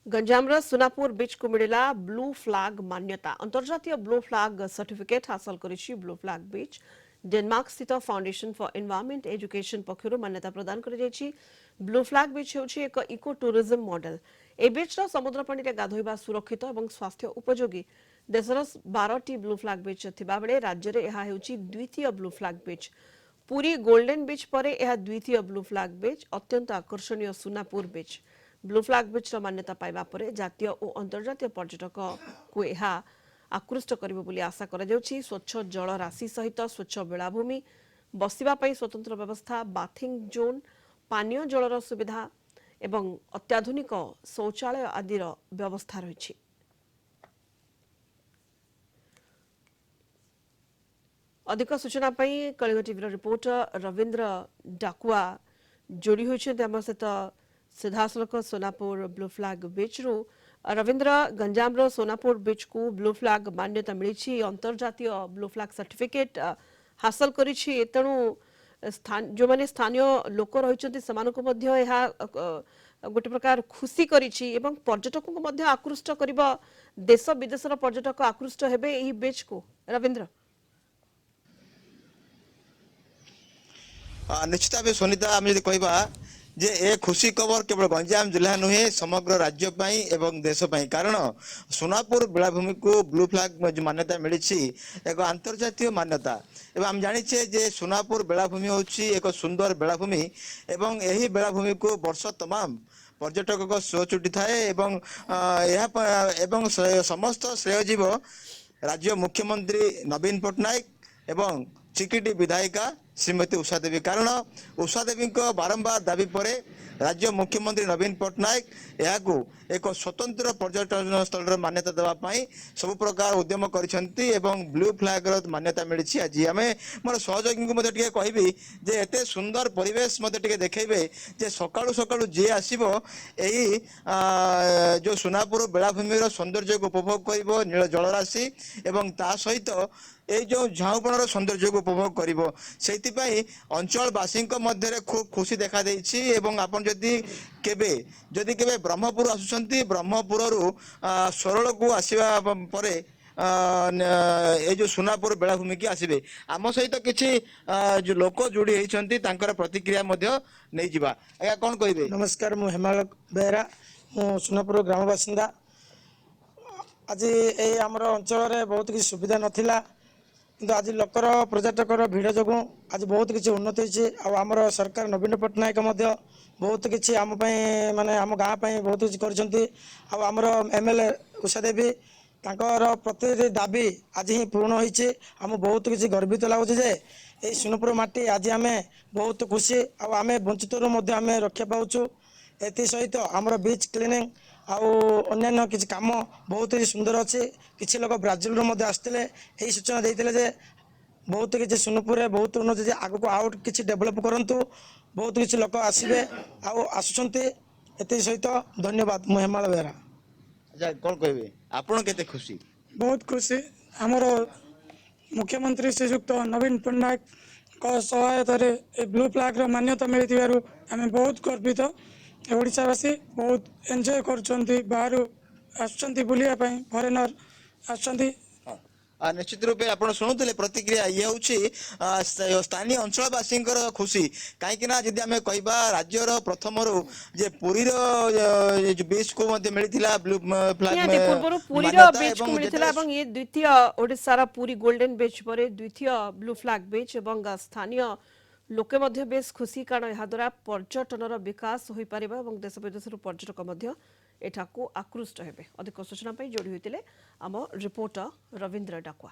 गंजामर सुनापुर बीच को मिला blue flag मान्यता अंतर्जातीय ब्लू फ्लैग सर्टिफिकेट हासिल करिछि ब्लू फ्लैग बीच डेनमार्क स्थित फाउंडेशन फॉर एनवायरनमेंट एजुकेशन पक्षरु मान्यता प्रदान कर जायछि। ब्लू फ्लैग बीच होछि एक इको टूरिज्म मॉडल। ए बीच रो समुद्र पानी रे गाधोइबा सुरक्षित एवं स्वास्थ्य उपयोगी। देशर 12टी ब्लू फ्लैग बीच थिबा बेले राज्य रे एहा हेउछि द्वितीय blue flag beach. Puri golden beach परे एहा द्वितीय ब्लू फ्लैग बीच अत्यंत आकर्षणीय सुनापुर बीच। ब्लू फ्लैग बीच मान्यता पाइबा परे जातीय और अंतर्जातीय पर्यटक को यह आकृष्ट करिबो बोली आशा करा जाउछि। स्वच्छ जल राशि सहित स्वच्छ बेलाभूमि, बसिबा पई स्वतंत्र व्यवस्था, बाथिंग जोन, पानीय जलर सुविधा एवं अत्याधुनिक शौचालय आदिर व्यवस्था रहिछि। अधिक सूचना पई कलिंग टीवी रिपोर्टर रविंद्र डाकुआ जोड़ी होइछन्ते हमर सहित सीधासलख सोनापुर ब्लू फ्लैग बीच रू। रविंद्र, गंजाम सोनापुर बीच को ब्लू फ्लैग मान्यता मिली अंतर्जातीय ब्लू फ्लैग सर्टिफिकेट हासिल करिछि। तेणु जो माने स्थानीय लोक रहिछन्ति समानको मध्य एहा गोटे प्रकार खुशी करिछि एवं पर्यटकों को मध्य आकृष्ट करिबा देश विदेशर पर्यटक आकृष्ट हेबे एही बीच को। रविंद्र निश्चित भाव सुनीता आम जब कह जे ए खुशी खबर केवल गंजाम जिला नुहे समग्र राज्य पाई एवं देश पाई कारण सोनापुर बेलाभूमि को ब्लू फ्लैग मान्यता मिली एक अंतर्जातीय मान्यता एवं आम जाचे जे सोनापुर बेलाभूमि होची एक सुंदर बेलाभूमि एवं यही बेलाभूमि को वर्ष तमाम पर्यटक शो छुटी थाए एवं समस्त श्रेय जीव राज्य मुख्यमंत्री नवीन पट्टनायक एवं चिकिटी विधायिका श्रीमती उषा देवी कारण उषा देवी बारंबार दाबी पर राज्य मुख्यमंत्री नवीन पट्टनायक यह एक स्वतंत्र पर्यटन स्थल मान्यता देवाई सब प्रकार उद्यम करिसेंती एवं ब्लू फ्लैग मान्यता मिली। आज आम मोर सहयोगी को कहबी जे एते सुंदर परिवेश देखेबे जे सकाळु सकाळु जी आसीबो एही जो सोनापुर बेलाभूमि सौंदर्य को उपभोग करिवो नील जलराशि एवं ता सहित ये जो झाऊपण सौंदर्य को उपभोग करिवो सेतिपाई अंचलवासी मध्य खूब खुशी देखा देइछि। एवं आपन जदि केबे ब्रह्मपुर आसुचंती ब्रह्मपुर सरल को आसीबा परे ये जो सोनापुर बेलाभूमि की आसबे आम सहित किसी जो लोक जोड़ी होती प्रतिक्रिया नहीं जिबा। आज्ञा कौन कहे? नमस्कार, मु हेमाल बेहरा, मु सोनापुर ग्राम बासिंदा। आज ये आमर अंचल बहुत किसी सुविधा नथिला किंतु आज लोकर पर्यटकर भिड़ जो आज बहुत किसी उन्नति होती। आमर सरकार नवीन पट्टनायक बहुत किसी आम माने आम गाँ बहुत किसी करमर एमएलए उषा देवी तांकर प्रति दाबी आज ही पूर्ण होती। आम बहुत किसी गर्वित लगुच जे ये सोनपुर माटी आज आम बहुत खुशी आम वंचित आम रक्षा पाचु। एसहित आमर बीच क्लीनिंग अन्य किसी काम बहुत ही सुंदर अच्छे। किसी लोग ब्राजिल आसते यही सूचना देते जे बहुत किसी सोनपुर बहुत उन्नति आग को आउट किसी डेभलप करूँ बहुत किसी लोक आसवे आसुँच। सहित धन्यवाद। मु हेमाल बेहरा। अच्छा कौन कहे आपण केते खुशी? बहुत खुशी आमर मुख्यमंत्री श्रीयुक्त नवीन पट्टनायक सहायतार ब्लू फ्लैग मान्यता मिली आम बहुत गर्वित। ओडिशावासी बहुत एंजॉय कर बाहर आसुँच फरेनर आसुँच। निश्चित रूपे आप शुणुले प्रतिक्रिया ये हूँ स्थानीय अंचलवासी खुशी कहीं जदि आम कह राज्यर प्रथम जे पुरी बीच को मिलता ब्लू फ्लैग पूर्व पुरी बीच को मिलता एवं ये द्वितीय ओडिशार पुरी गोल्डन बीच पर द्वितीय ब्लू फ्लैग बीच एवं स्थानीय लोके मध्य बेस खुशी कारण यह द्वारा पर्यटन विकास हो पार और देश विदेश पर्यटक एठाकू आकृष्ट हेबे। अधिक सूचना जोड़ी होते आम रिपोर्टर रविंद्र डाकुआ।